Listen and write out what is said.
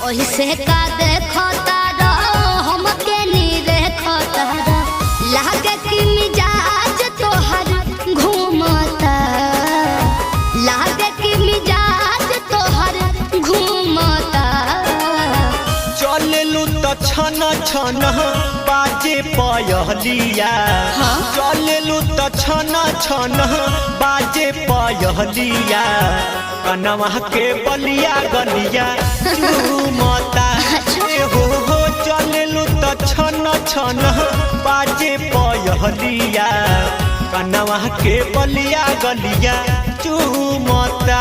ओहिसे का देखो तारा हमके नी देखो तारा लागे कि मिजाज तोहर घूमता लागे कि मिजाज तोहर घूमता चललू तो छन छन बाजे पयहलिया चललू तो छन छन बाजे पयहलिया कनवा के बलिया गलिया झूमता हो चललू तो छन छन बाजे पयहलिया कनवा के बलिया गलिया झूमता।